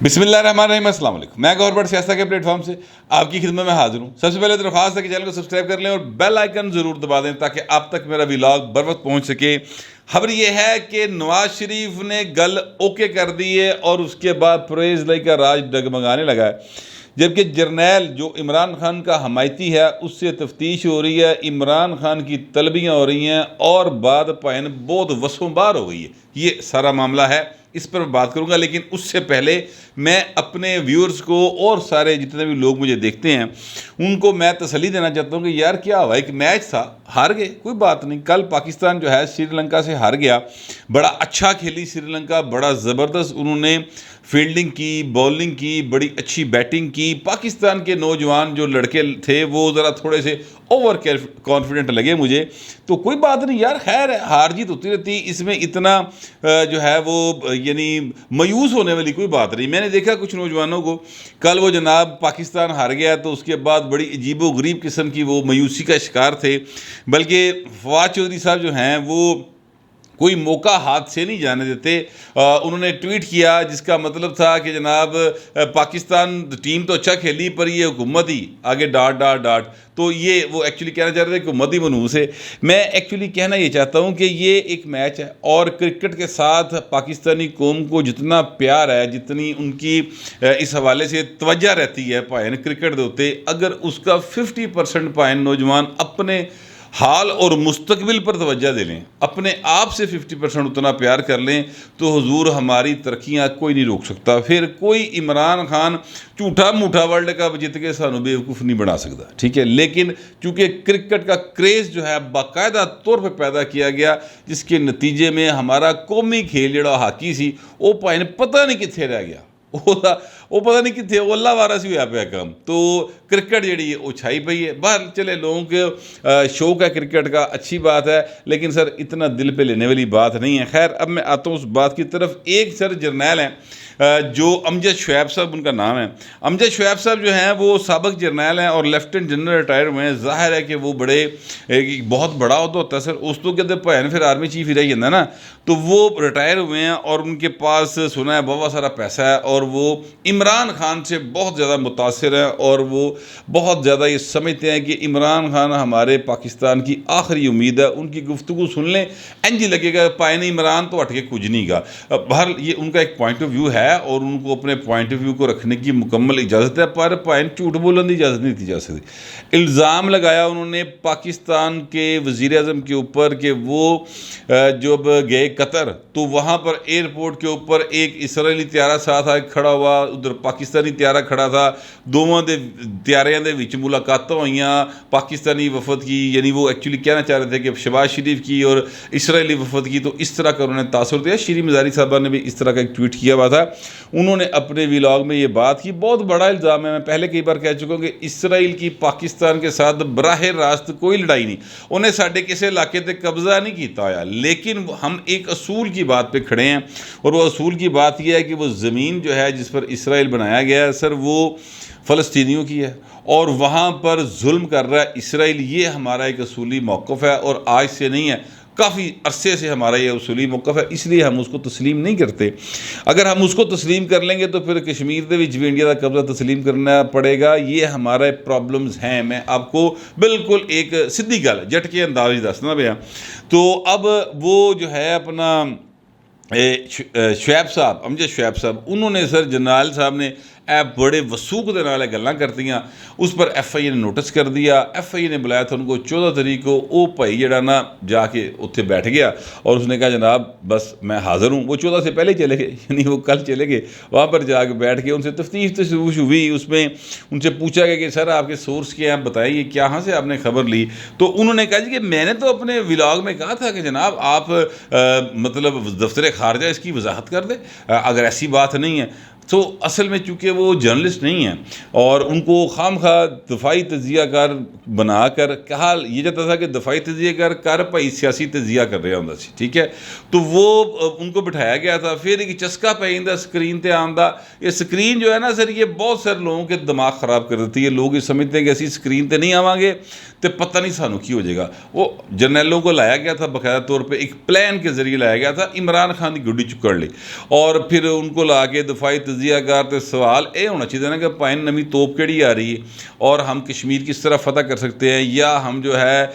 بسم اللہ الرحمن الرحیم، السلام علیکم۔ میں گوربٹ سیاست کے پلیٹ فارم سے آپ کی خدمت میں حاضر ہوں۔ سب سے پہلے درخواست ہے کہ چینل کو سبسکرائب کر لیں اور بیل آئیکن ضرور دبا دیں تاکہ آپ تک میرا ولاگ بر وقت پہنچ سکے۔ خبر یہ ہے کہ نواز شریف نے گل اوکے کر دی ہے اور اس کے بعد پرویز لائی کا راج ڈگمگانے لگا ہے، جبکہ جرنیل جو عمران خان کا حمایتی ہے اس سے تفتیش ہو رہی ہے، عمران خان کی طلبیاں ہو رہی ہیں اور بعد پائن بہت وسوں بار ہو گئی ہے۔ یہ سارا معاملہ ہے، اس پر بات کروں گا، لیکن اس سے پہلے میں اپنے ویورز کو اور سارے جتنے بھی لوگ مجھے دیکھتے ہیں ان کو میں تسلی دینا چاہتا ہوں کہ یار کیا ہوا، ایک میچ تھا، ہار گئے، کوئی بات نہیں۔ کل پاکستان جو ہے سری لنکا سے ہار گیا، بڑا اچھا کھیلی سری لنکا، بڑا زبردست انہوں نے فیلڈنگ کی، بولنگ کی، بڑی اچھی بیٹنگ کی۔ پاکستان کے نوجوان جو لڑکے تھے وہ ذرا تھوڑے سے اوور کانفیڈنٹ لگے مجھے، تو کوئی بات نہیں یار، خیر ہے، ہار جیت ہوتی رہتی، اس میں اتنا جو ہے وہ یعنی مایوس ہونے والی کوئی بات نہیں۔ میں نے دیکھا کچھ نوجوانوں کو، کل وہ جناب پاکستان ہار گیا تو اس کے بعد بڑی عجیب و غریب قسم کی وہ مایوسی کا شکار تھے، بلکہ فواد چودھری صاحب جو ہیں وہ کوئی موقع ہاتھ سے نہیں جانے دیتے۔ انہوں نے ٹویٹ کیا جس کا مطلب تھا کہ جناب پاکستان ٹیم تو اچھا کھیلی پر یہ حکومت ہی آگے ڈاٹ ڈاٹ ڈاٹ، تو یہ وہ ایکچولی کہنا چاہ رہے تھے کہ حکومت ہی منحوس ہے۔ میں ایکچولی کہنا یہ چاہتا ہوں کہ یہ ایک میچ ہے اور کرکٹ کے ساتھ پاکستانی قوم کو جتنا پیار ہے، جتنی ان کی اس حوالے سے توجہ رہتی ہے پائن کرکٹ ہوتے، اگر اس کا 50% پائن نوجوان اپنے حال اور مستقبل پر توجہ دے لیں، اپنے آپ سے 50% اتنا پیار کر لیں، تو حضور ہماری ترقیاں کوئی نہیں روک سکتا۔ پھر کوئی عمران خان جھوٹا موٹا ورلڈ کپ جیت کے سانوں بیوقوف نہیں بنا سکتا، ٹھیک ہے، لیکن چونکہ کرکٹ کا کریز جو ہے باقاعدہ طور پہ پیدا کیا گیا، جس کے نتیجے میں ہمارا قومی کھیل جڑا ہاکی سی وہ پائن پتہ نہیں کتنے رہ گیا، وہ پتہ نہیں کتنے، وہ اللہ وارا سی ہوا پیا کام، تو کرکٹ جڑی ہے وہ چھائی پئی ہے۔ باہر چلے لوگوں کے شوق ہے کرکٹ کا، اچھی بات ہے، لیکن سر اتنا دل پہ لینے والی بات نہیں ہے۔ خیر اب میں آتا ہوں اس بات کی طرف۔ ایک سر جرنیل ہیں جو امجد شعیب صاحب ان کا نام ہے، امجد شعیب صاحب جو ہیں وہ سابق جرنیل ہیں اور لیفٹیننٹ جنرل ریٹائر ہوئے ہیں۔ ظاہر ہے کہ وہ بہت بڑا عہدہ ہوتا ہے سر، اس تو کہتے پہن پھر آرمی چیف ہی رہی جاتا ہے نا، تو وہ ریٹائر ہوئے ہیں اور ان کے پاس سنا ہے بہت سارا پیسہ ہے اور وہ عمران خان سے بہت زیادہ متاثر ہیں اور وہ بہت زیادہ یہ سمجھتے ہیں کہ عمران خان ہمارے پاکستان کی آخری امید ہے۔ ان کی گفتگو سن لیں انج لگے گا پائن عمران تو ہٹ کے کچھ نہیں گا۔ بہر یہ ان کا ایک پوائنٹ آف ویو ہے اور ان کو اپنے پوائنٹ آف ویو کو رکھنے کی مکمل اجازت ہے، پر پوائنٹ جھوٹ بولنے کی اجازت نہیں دی جا سکتی۔ الزام لگایا انہوں نے پاکستان کے وزیر اعظم کے اوپر کہ وہ جب گئے قطر تو وہاں پر ایئرپورٹ کے اوپر ایک اسرائیلی طیارہ ساتھ آ کھڑا ہوا، ادھر پاکستانی طیارہ کھڑا تھا، دونوں طیاریاں دے وچ ملاقاتیں ہوئیاں پاکستانی وفد کی، یعنی وہ ایکچولی کہنا چاہ رہے تھے کہ شہباز شریف کی اور اسرائیلی وفد کی، تو اس طرح کا انہوں نے تاثر دیا۔ شیریں مزاری صاحبہ نے بھی اس طرح کا ایک ٹویٹ کیا ہوا تھا، انہوں نے اپنے ولاگ میں یہ بات کی۔ بہت بڑا الزام ہے، میں پہلے کئی بار کہہ چکا ہوں کہ اسرائیل کی پاکستان کے ساتھ براہ راست کوئی لڑائی نہیں، انہیں ساڈے کسی علاقے تے قبضہ نہیں کیتا ہوا، لیکن ہم ایک اصول کی بات پہ کھڑے ہیں اور وہ اصول کی بات یہ ہے کہ وہ زمین جو ہے جس پر اسرائیل بنایا گیا ہے سر وہ فلسطینیوں کی ہے اور وہاں پر ظلم کر رہا ہے اسرائیل، یہ ہمارا ایک اصولی موقف ہے اور آج سے نہیں ہے، کافی عرصے سے ہمارا یہ اصولی موقف ہے، اس لیے ہم اس کو تسلیم نہیں کرتے۔ اگر ہم اس کو تسلیم کر لیں گے تو پھر کشمیر دے وچ بھی انڈیا کا قبضہ تسلیم کرنا پڑے گا، یہ ہمارے پرابلمز ہیں۔ میں آپ کو بالکل ایک سیدھی گل جٹ کے انداز دسنا پیا۔ تو اب وہ جو ہے اپنا شعیب صاحب، امجد شعیب صاحب، انہوں نے سر جرنیل صاحب نے بڑے وسوخ دے نال گلاں کرتیاں، اس پر ایف آئی اے نے نوٹس کر دیا، ایف آئی اے نے بلایا تھا ان کو 14 تاریخ کو، وہ بھائی جڑا نا جا کے اتنے بیٹھ گیا اور اس نے کہا جناب بس میں حاضر ہوں۔ وہ 14 سے پہلے چلے گئے، یعنی وہ کل چلے گئے، وہاں پر جا کے بیٹھ کے ان سے تفتیش ہوئی، اس میں ان سے پوچھا گیا کہ سر آپ کے سورس کیا ہیں، بتائیے کہاں سے آپ نے خبر لی؟ تو انہوں نے کہا جی کہ میں نے تو اپنے ولاگ میں کہا تھا کہ جناب آپ مطلب دفتر خارجہ اس کی وضاحت کر دیں اگر ایسی بات نہیں ہے۔ تو اصل میں چونکہ وہ جرنلسٹ نہیں ہیں اور ان کو خام خواہ دفاعی تجزیہ کار بنا کر کہا یہ جاتا تھا کہ دفاعی تجزیہ کار کر بھائی سیاسی تجزیہ کر رہا ہوں سی، ٹھیک ہے، تو وہ ان کو بٹھایا گیا تھا۔ پھر ایک چسکا پہ جاتا سکرین تے آندا، یہ سکرین جو ہے نا سر یہ بہت سارے لوگوں کے دماغ خراب کر دیتی ہے، لوگ یہ سمجھتے ہیں کہ اسی سکرین تے نہیں آواں گے تو پتہ نہیں سانو کی ہو جائے گا. وہ جرنیلوں کو لایا گیا تھا باقاعدہ طور پہ, ایک پلان کے ذریعے لایا گیا تھا, عمران خان کی گڈی چکڑ لی, اور پھر ان کو لا کے دفاعی تجزیہ کار. تو سوال یہ ہونا چاہیے نا کہ پائن نمی توپ کیڑی آ رہی ہے, اور ہم کشمیر کس طرح فتح کر سکتے ہیں, یا ہم جو ہے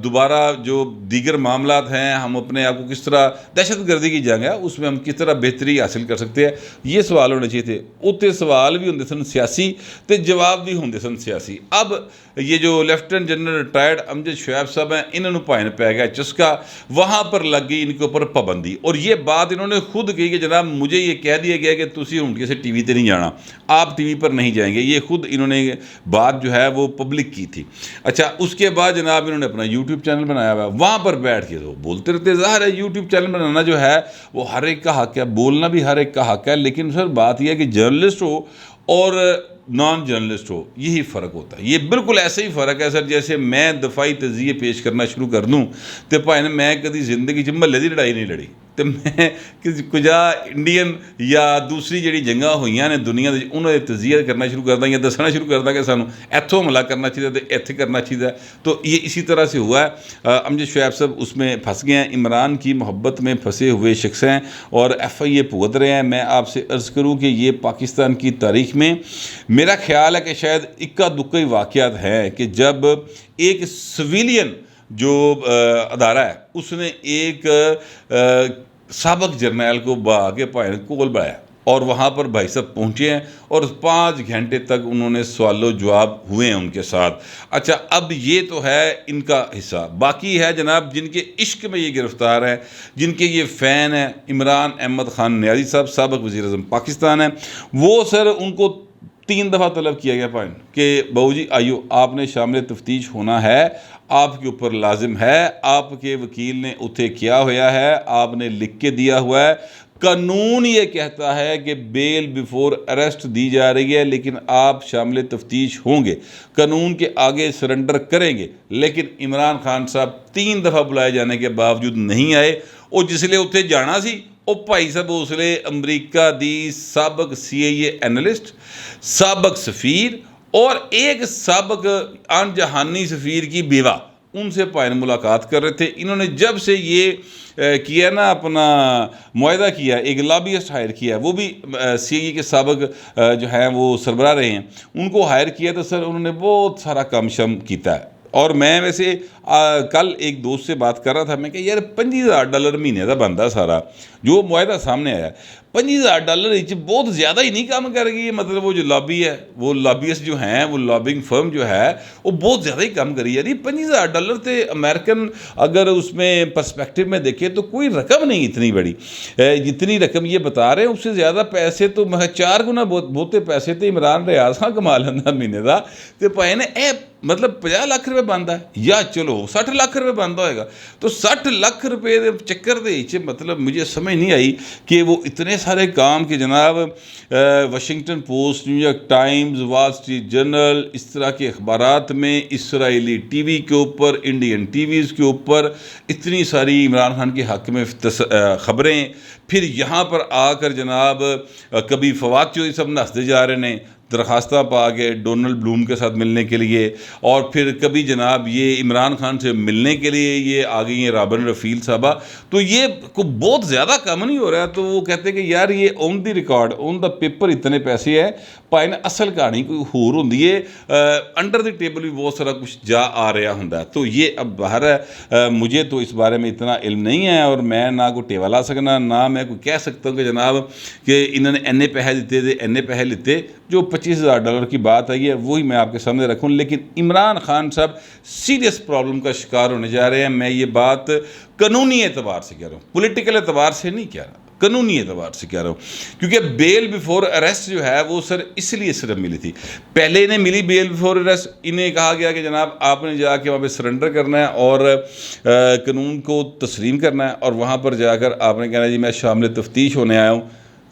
دوبارہ جو دیگر معاملات ہیں ہم اپنے آپ کو کس طرح دہشت گردی کی جنگ ہے اس میں ہم کس طرح بہتری حاصل کر سکتے ہیں, یہ سوال ہونے چاہیے تھے. اتنے سوال بھی ہوندے سن سیاسی تے جواب بھی ہوندے سن سیاسی. اب یہ جو لیفٹیننٹ جنرل ریٹائرڈ امجد شعیب صاحب ہیں, انہوں پائن پہ گیا چسکا, وہاں پر لگ گئی ان کے اوپر پابندی. اور یہ بات انہوں نے خود کہی کہ جناب مجھے یہ کہہ دیا گیا کہ تسی ہن کسی ٹی وی تے نہیں جانا, آپ ٹی وی پر نہیں جائیں گے. یہ خود انہوں نے بات جو ہے وہ پبلک کی تھی. اچھا, اس کے بعد جناب انہوں نے اپنا یوٹیوب چینل بنایا ہوا ہے, وہاں پر بیٹھ کے تو بولتے رہتے. ظاہر ہے یوٹیوب چینل بنانا جو ہے وہ ہر ایک کا حق ہے, بولنا بھی ہر ایک کا حق ہے, لیکن سر بات یہ ہے کہ جرنلسٹ ہو اور نان جرنلسٹ ہو, یہی فرق ہوتا ہے. یہ بالکل ایسے ہی فرق ہے سر جیسے میں دفاعی تجزیے پیش کرنا شروع کر دوں تو بھائی میں کدی زندگی محلے کی لڑائی نہیں لڑی, تو میں کجا انڈین یا دوسری جڑی جنگاں ہوئی نے دنیا دے انہوں نے تجزیہ کرنا شروع کرتا یا دسنا شروع کرتا کہ سانو ایتھوں حملہ کرنا چاہیے تو ایتھے کرنا چاہیے. تو یہ اسی طرح سے ہوا ہے. امجد شعیب صاحب اس میں پھنس گئے ہیں, عمران کی محبت میں پھنسے ہوئے شخص ہیں اور ایف آئی اے بھگت رہے ہیں. میں آپ سے عرض کروں کہ یہ پاکستان کی تاریخ میں میرا خیال ہے کہ شاید اکا دکا ہی واقعات ہیں کہ جب ایک سویلین جو ادارہ ہے اس نے ایک سابق جرنیل کو با کے پائن کول بڑھایا, اور وہاں پر بھائی صاحب پہنچے ہیں اور 5 گھنٹے تک انہوں نے سوال و جواب ہوئے ہیں ان کے ساتھ. اچھا, اب یہ تو ہے ان کا حصہ. باقی ہے جناب جن کے عشق میں یہ گرفتار ہیں, جن کے یہ فین ہیں, عمران احمد خان نیازی صاحب سابق وزیر اعظم پاکستان ہیں. وہ سر ان کو 3 دفعہ طلب کیا گیا پائن کہ بہو جی آئیو, آپ نے شامل تفتیش ہونا ہے, آپ کے اوپر لازم ہے, آپ کے وکیل نے اتھے کیا ہوا ہے, آپ نے لکھ کے دیا ہوا ہے, قانون یہ کہتا ہے کہ بیل بیفور اریسٹ دی جا رہی ہے, لیکن آپ شامل تفتیش ہوں گے, قانون کے آگے سرنڈر کریں گے. لیکن عمران خان صاحب 3 دفعہ بلائے جانے کے باوجود نہیں آئے. اور جس لئے اتھے جانا سی وہ بھائی صاحب اس لئے امریکہ دی سابق سی آئی اے اینالسٹ, سابق سفیر اور ایک سابق آن جہانی سفیر کی بیوہ, ان سے پائن ملاقات کر رہے تھے. انہوں نے جب سے یہ کیا نا اپنا معاہدہ کیا, ایک لابیسٹ ہائر کیا, وہ بھی سی آئی اے کے سابق جو ہیں وہ سربراہ رہے ہیں, ان کو ہائر کیا تو سر انہوں نے بہت سارا کام شم کیتا ہے. اور میں ویسے کل ایک دوست سے بات کر رہا تھا, میں کہ یار $25,000 مہینے کا بنتا سارا جو معاہدہ سامنے آیا, $25,000 بہت زیادہ ہی نہیں کام کر گئی. مطلب وہ جو لابی ہے, وہ لابیسٹ جو ہیں, وہ لابنگ فرم جو ہے وہ بہت زیادہ ہی کام کری. یعنی $25,000 تے امریکن اگر اس میں پرسپیکٹیو میں دیکھیں تو کوئی رقم نہیں اتنی بڑی. جتنی رقم یہ بتا رہے ہیں اس سے زیادہ پیسے تو 4 گنا بہتے پیسے تے عمران ریاض خان کما لینا مہینے کا. تو پائے نے مطلب 50 لاکھ روپے بنتا ہے یا چلو 60 لاکھ روپے بنتا ہوئے گا. تو 60 لاکھ روپے دے چکر دے مطلب مجھے سمجھ نہیں آئی کہ وہ اتنے سارے کام کہ جناب Washington Post, New York Times, Wall Street Journal, اس طرح کے اخبارات میں, اسرائیلی ٹی وی کے اوپر, انڈین ٹی ویز کے اوپر اتنی ساری عمران خان کے حق میں خبریں. پھر یہاں پر آ کر جناب کبھی فواد چودھری سب نستے جا رہے ہیں درخواستہ پا کے ڈونلڈ بلوم کے ساتھ ملنے کے لیے, اور پھر کبھی جناب یہ عمران خان سے ملنے کے لیے یہ آ گئی ہیں رابن رفیل صاحبہ. تو یہ بہت زیادہ کم نہیں ہو رہا ہے. تو وہ کہتے ہیں کہ یار یہ آن دی ریکارڈ آن دا پیپر اتنے پیسے ہیں, پائن اصل کہانی کوئی ہور ہوندی ہے, انڈر دی ٹیبل بھی بہت سارا کچھ جا آ رہا ہوندا ہے. تو یہ اب باہر ہے, مجھے تو اس بارے میں اتنا علم نہیں ہے, اور میں نہ کوئی ٹیوا لا سکنا, نہ میں کوئی کہہ سکتا ہوں کہ جناب کہ انہوں نے اینے پیسے دیتے تھے, اینے پیسے لیتے. جو $25,000 کی بات آئی ہے وہی میں آپ کے سامنے رکھوں. لیکن عمران خان صاحب سیریس پرابلم کا شکار ہونے جا رہے ہیں. میں یہ بات قانونی اعتبار سے کہہ رہا ہوں, پولیٹیکل اعتبار سے نہیں کہہ رہا, قانونی اعتبار سے کہہ رہا ہوں. کیونکہ بیل بیفور اریسٹ جو ہے وہ سر اس لیے صرف ملی تھی. پہلے انہیں ملی بیل بیفور اریسٹ, انہیں کہا گیا کہ جناب آپ نے جا کے وہاں پہ سرنڈر کرنا ہے اور قانون کو تسلیم کرنا ہے, اور وہاں پر جا کر آپ نے کہنا جی میں شامل تفتیش ہونے آیا ہوں.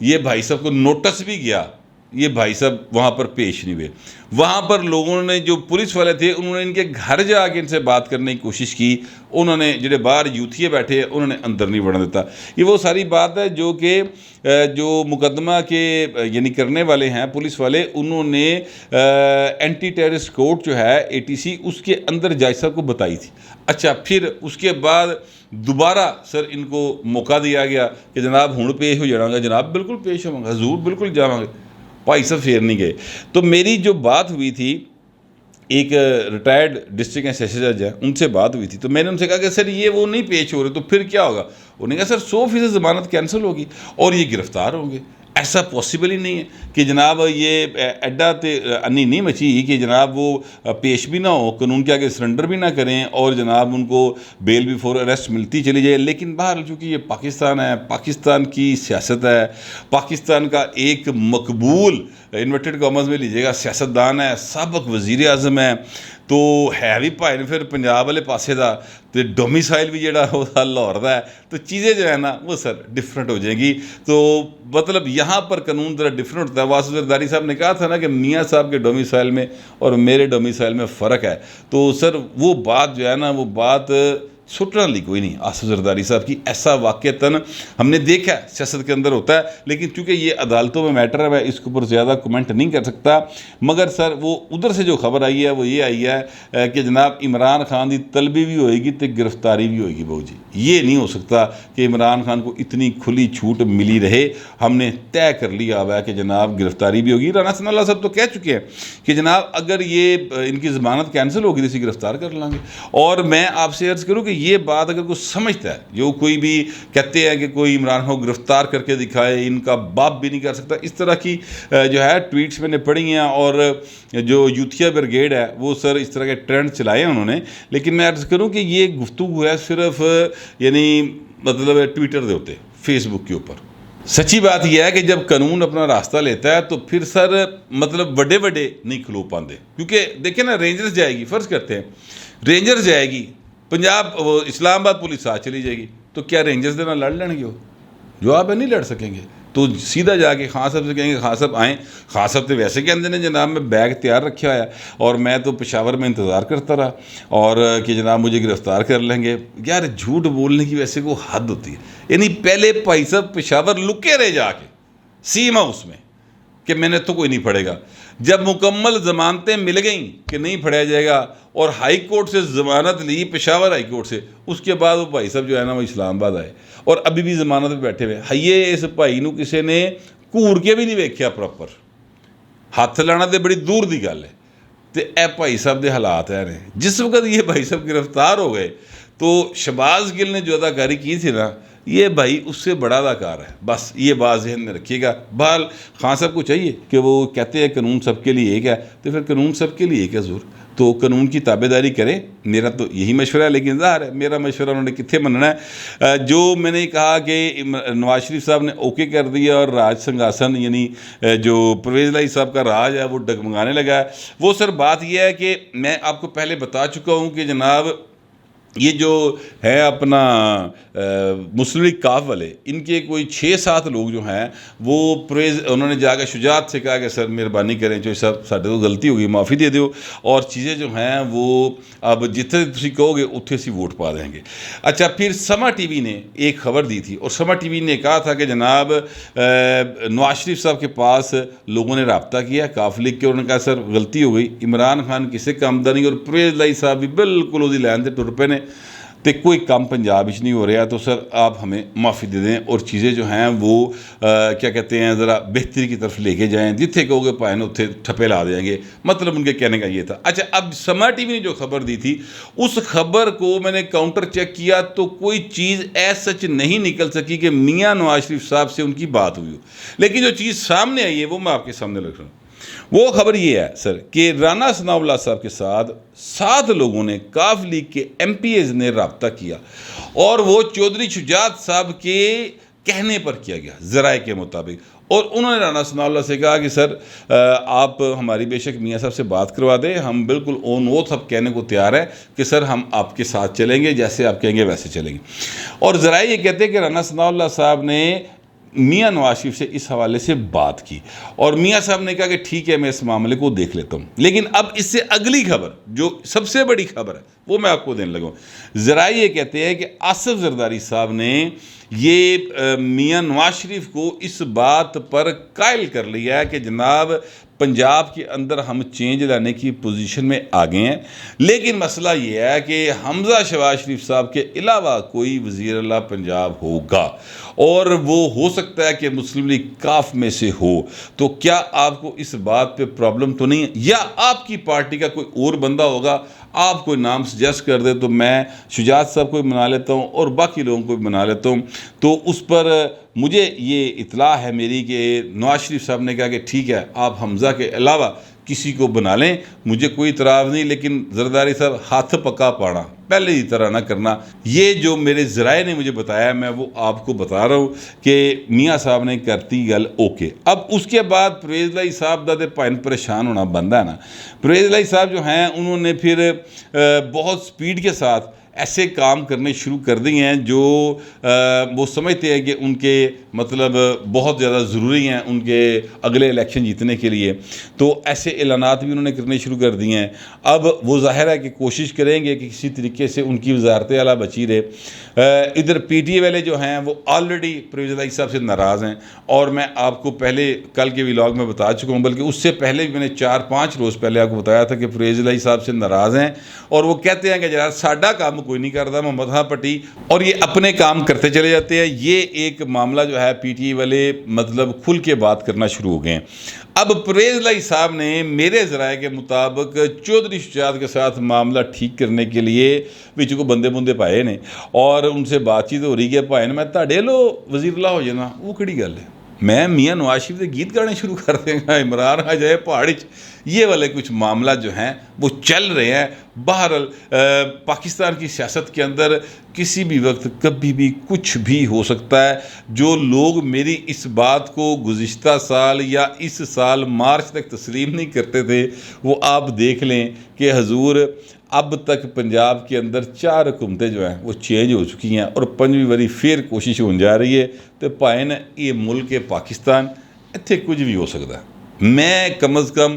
یہ بھائی صاحب کو نوٹس بھی گیا, یہ بھائی صاحب وہاں پر پیش نہیں ہوئے. وہاں پر لوگوں نے جو پولیس والے تھے انہوں نے ان کے گھر جا کے ان سے بات کرنے کی کوشش کی, انہوں نے جڑے باہر یوتھیے بیٹھے ہیں انہوں نے اندر نہیں بڑھنے دیتا. یہ وہ ساری بات ہے جو کہ جو مقدمہ کے یعنی کرنے والے ہیں پولیس والے, انہوں نے اینٹی ٹیررسٹ کورٹ جو ہے ATC اس کے اندر جج صاحب کو بتائی تھی. اچھا پھر اس کے بعد دوبارہ سر ان کو موقع دیا گیا کہ جناب ہوں پیش ہو جانا گا. جناب بالکل پیش ہوں گا, حضور بالکل جاواں گے. بھائی صاحب پھر نہیں گئے. تو میری جو بات ہوئی تھی ایک ریٹائرڈ ڈسٹرکٹ اینڈ سیشن جج ہے, ان سے بات ہوئی تھی, تو میں نے ان سے کہا کہ سر یہ وہ نہیں پیش ہو رہے تو پھر کیا ہوگا. انہوں نے کہا سر 100% ضمانت کینسل ہوگی اور یہ گرفتار ہوں گے. ایسا پاسبل ہی نہیں ہے کہ جناب یہ ایڈا انی نہیں مچی کہ جناب وہ پیش بھی نہ ہو, قانون کے آگے سرنڈر بھی نہ کریں اور جناب ان کو بیل بیفور اریسٹ ملتی چلی جائے. لیکن بہرحال چونکہ یہ پاکستان ہے, پاکستان کی سیاست ہے, پاکستان کا ایک مقبول انورٹڈ کامرز میں لیجیے گا سیاستدان ہے, سابق وزیر اعظم ہے, تو ہے بھی بھائی نے پھر پنجاب والے پاسے دا, تو ڈومیسائل بھی جڑا وہ لاہور دا ہے, تو چیزیں جو ہے نا وہ سر ڈفرینٹ ہو جائیں گی. تو مطلب یہاں پر قانون ذرا ڈفرینٹ ہوتا ہے. واسف زرداری صاحب نے کہا تھا نا کہ میاں صاحب کے ڈومیسائل میں اور میرے ڈومیسائل میں فرق ہے, تو سر وہ بات جو ہے نا وہ بات سٹنے لی کوئی نہیں آصف زرداری صاحب کی. ایسا واقعتاً ہم نے دیکھا ہے سیاست کے اندر ہوتا ہے, لیکن چونکہ یہ عدالتوں میں میٹر ہے میں اس کے اوپر زیادہ کمنٹ نہیں کر سکتا. مگر سر وہ ادھر سے جو خبر آئی ہے وہ یہ آئی ہے کہ جناب عمران خان کی طلبی بھی ہوئے گی تو گرفتاری بھی ہوئے گی. بہو جی یہ نہیں ہو سکتا کہ عمران خان کو اتنی کھلی چھوٹ ملی رہے. ہم نے طے کر لیا ہوا ہے کہ جناب گرفتاری بھی ہوگی. رانا ثناء اللہ صاحب تو کہہ چکے ہیں کہ جناب اگر یہ ان کی ضمانت کینسل ہوگی تو اسے گرفتار کر لیں گے. اور میں آپ سے عرض کروں کہ یہ بات اگر کوئی سمجھتا ہے, جو کوئی بھی کہتے ہیں کہ کوئی عمران خان کو گرفتار کر کے دکھائے, ان کا باپ بھی نہیں کر سکتا, اس طرح کی جو ہے ٹویٹس میں نے پڑھی ہیں. اور جو یوتھیا بریگیڈ ہے وہ سر اس طرح کے ٹرینڈ چلائے ہیں انہوں نے. لیکن میں عرض کروں کہ یہ گفتگو ہے صرف یعنی مطلب ٹویٹر دے ہوتے, فیس بک کے اوپر. سچی بات یہ ہے کہ جب قانون اپنا راستہ لیتا ہے تو پھر سر مطلب بڑے نہیں کھلو پاندے. کیونکہ دیکھیں نا رینجرز جائے گی, فرض کرتے ہیں رینجرز جائے گی پنجاب, وہ اسلام آباد پولیس آ چلی جائے گی, تو کیا رینجرز دینا لڑ لیں گے؟ وہ جواب ہے نہیں لڑ سکیں گے. تو سیدھا جا کے خان صاحب سے کہیں گے خان صاحب آئیں. خان صاحب تو ویسے کہتے ہیں جناب میں بیگ تیار رکھا ہوا ہے اور میں تو پشاور میں انتظار کرتا رہا اور کہ جناب مجھے گرفتار کر لیں گے. یار جھوٹ بولنے کی ویسے کوئی حد ہوتی ہے. یعنی پہلے بھائی صاحب پشاور لکے رہے جا کے سیم ہاؤس میں کہ میں نے تو کوئی نہیں پڑھے گا. جب مکمل ضمانتیں مل گئیں کہ نہیں پڑھا جائے گا اور ہائی کورٹ سے ضمانت لی, پشاور ہائی کورٹ سے, اس کے بعد وہ بھائی صاحب جو ہے نا وہ اسلام آباد آئے اور ابھی بھی ضمانت پہ بیٹھے ہوئے. ہائیے اس بھائی نو کسی نے گھور کے بھی نہیں ویکھیا پراپر, ہاتھ لانا تو بڑی دور دی گل ہے. تو اے بھائی صاحب دے حالات ہے نے. جس وقت یہ بھائی صاحب گرفتار ہو گئے تو شہباز گل نے جو اداکاری کی تھی نا, یہ بھائی اس سے بڑا اداکار ہے. بس یہ بات ذہن میں رکھیے گا. بہرحال خان صاحب کو چاہیے کہ وہ کہتے ہیں قانون سب کے لیے ایک ہے, تو پھر قانون سب کے لیے ایک ہے حضور, تو قانون کی تابع داری کریں. میرا تو یہی مشورہ ہے, لیکن ظاہر ہے میرا مشورہ انہوں نے کتنے مننا ہے. جو میں نے کہا کہ نواز شریف صاحب نے اوکے کر دیا اور راج سنگھاسن یعنی جو پرویز الہی صاحب کا راج ہے وہ ڈگمگانے لگا ہے. وہ سر بات یہ ہے کہ میں آپ کو پہلے بتا چکا ہوں کہ جناب یہ جو ہے اپنا مسلم لیگ کاف والے, ان کے کوئی 6-7 لوگ جو ہیں وہ انہوں نے جا کے شجاعت سے کہا کہ سر مہربانی کریں چوہی صاحب ساڈے تو غلطی ہو گئی, معافی دے دیو, اور چیزیں جو ہیں وہ اب جتنے تسی کہو گے اتنے سی ووٹ پا دیں گے. اچھا پھر سما ٹی وی نے ایک خبر دی تھی اور سما ٹی وی نے کہا تھا کہ جناب نواز شریف صاحب کے پاس لوگوں نے رابطہ کیا کاف لیگ کے, انہوں نے کہا سر غلطی ہو گئی, عمران خان کسی کام دا نہیں اور پرویز الہی صاحب بھی بالکل وہ لین سے ٹر پے نے, تو کوئی کام پنجاب ہی نہیں ہو رہا, تو سر آپ ہمیں معافی دے دیں اور چیزیں جو ہیں وہ کیا کہتے ہیں ذرا بہتری کی طرف لے کے جائیں, جتنے کہو گے پائیں اتنے ٹھپے لا دیں گے. مطلب ان کے کہنے کا یہ تھا. اچھا اب سما ٹی وی نے جو خبر دی تھی اس خبر کو میں نے کاؤنٹر چیک کیا تو کوئی چیز ایس سچ نہیں نکل سکی کہ میاں نواز شریف صاحب سے ان کی بات ہوئی ہو. لیکن جو چیز سامنے آئی ہے وہ میں آپ کے سامنے رکھ رہا ہوں. وہ خبر یہ ہے سر کہ رانا ثناء اللہ صاحب کے ساتھ 7 لوگوں نے کاف لیگ کے ایم پی ایز نے رابطہ کیا اور وہ چودھری شجاعت صاحب کے کہنے پر کیا گیا ذرائع کے مطابق, اور انہوں نے رانا ثناء اللہ سے کہا کہ سر آپ ہماری بے شک میاں صاحب سے بات کروا دیں, ہم بالکل اون اوتھ اب کہنے کو تیار ہے کہ سر ہم آپ کے ساتھ چلیں گے, جیسے آپ کہیں گے ویسے چلیں گے. اور ذرائع یہ کہتے ہیں کہ رانا ثناء اللہ صاحب نے میاں نواز شریف سے اس حوالے سے بات کی اور میاں صاحب نے کہا کہ ٹھیک ہے میں اس معاملے کو دیکھ لیتا ہوں. لیکن اب اس سے اگلی خبر جو سب سے بڑی خبر ہے وہ میں آپ کو دینے لگا ہوں. ذرائع یہ کہتے ہیں کہ آصف زرداری صاحب نے یہ میاں نواز شریف کو اس بات پر قائل کر لیا ہے کہ جناب پنجاب کے اندر ہم چینج لانے کی پوزیشن میں آ گئے ہیں، لیکن مسئلہ یہ ہے کہ حمزہ شہباز شریف صاحب کے علاوہ کوئی وزیر اعلیٰ پنجاب ہوگا اور وہ ہو سکتا ہے کہ مسلم لیگ کاف میں سے ہو. تو کیا آپ کو اس بات پہ پرابلم تو نہیں ہے؟ یا آپ کی پارٹی کا کوئی اور بندہ ہوگا، آپ کوئی نام سجیسٹ کر دے تو میں شجاعت صاحب کو بھی بنا لیتا ہوں اور باقی لوگوں کو بھی بنا لیتا ہوں. تو اس پر مجھے یہ اطلاع ہے میری کہ نواز شریف صاحب نے کہا کہ ٹھیک ہے آپ حمزہ کے علاوہ کسی کو بنا لیں، مجھے کوئی اعتراض نہیں، لیکن زرداری صاحب ہاتھ پکا پانا پہلے ہی طرح نہ کرنا. یہ جو میرے ذرائع نے مجھے بتایا میں وہ آپ کو بتا رہا ہوں کہ میاں صاحب نے کرتی گل اوکے. اب اس کے بعد پرویز الہی صاحب دا پائن پریشان ہونا بندہ ہے نا. پرویز الہی صاحب جو ہیں انہوں نے پھر بہت سپیڈ کے ساتھ ایسے کام کرنے شروع کر دیے ہیں جو وہ سمجھتے ہیں کہ ان کے مطلب بہت زیادہ ضروری ہیں ان کے اگلے الیکشن جیتنے کے لیے. تو ایسے اعلانات بھی انہوں نے کرنے شروع کر دیے ہیں. اب وہ ظاہر ہے کہ کوشش کریں گے کہ کسی طریقے سے ان کی وزارت اعلیٰ بچی رہے. ادھر پی ٹی اے والے جو ہیں وہ آلریڈی پرویز الہی صاحب سے ناراض ہیں اور میں آپ کو پہلے کل کے ولاگ میں بتا چکا ہوں، بلکہ اس سے پہلے بھی میں نے 4-5 روز پہلے آپ کو بتایا تھا کہ پرویز الہی صاحب سے ناراض ہیں اور وہ کہتے ہیں کہ یار ساڈا کام کوئی نہیں کرتا محمد خان پٹی، اور یہ اپنے کام کرتے چلے جاتے ہیں. یہ ایک معاملہ جو ہے پی ٹی اے والے مطلب کھل کے بات کرنا شروع ہو گئے ہیں. اب پرویز الہی صاحب نے میرے ذرائع کے مطابق چودھری شجاعت کے ساتھ معاملہ ٹھیک کرنے کے لیے بچ کو بندے پائے نے اور ان سے بات چیت ہو رہی ہے پائے میں تاڑے لو وزیر اللہ ہو جانا. وہ کڑی گل ہے؟ میں میاں نواز شریف کے گیت گانے شروع کر دیں گا، عمران آ جائے پہاڑی. یہ والے کچھ معاملات جو ہیں وہ چل رہے ہیں. بہرحال پاکستان کی سیاست کے اندر کسی بھی وقت کبھی بھی کچھ بھی ہو سکتا ہے. جو لوگ میری اس بات کو گزشتہ سال یا اس سال مارچ تک تسلیم نہیں کرتے تھے وہ آپ دیکھ لیں کہ حضور اب تک پنجاب کے اندر 4 حکومتیں جو ہیں وہ چینج ہو چکی ہیں اور 5ویں باری پھر کوشش ہون جا رہی ہے. تو پائے نا یہ ملک پاکستان اتنے کچھ بھی ہو سکتا ہے. میں کم از کم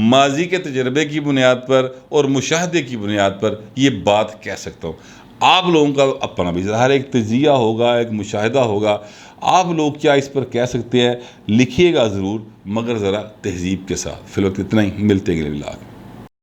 ماضی کے تجربے کی بنیاد پر اور مشاہدے کی بنیاد پر یہ بات کہہ سکتا ہوں. آپ لوگوں کا اپنا بھی ظاہر ایک تجزیہ ہوگا، ایک مشاہدہ ہوگا. آپ لوگ کیا اس پر کہہ سکتے ہیں؟ لکھیے گا ضرور، مگر ذرا تہذیب کے ساتھ. فی الوقت اتنا ہی، ملتے گئے ولاگ.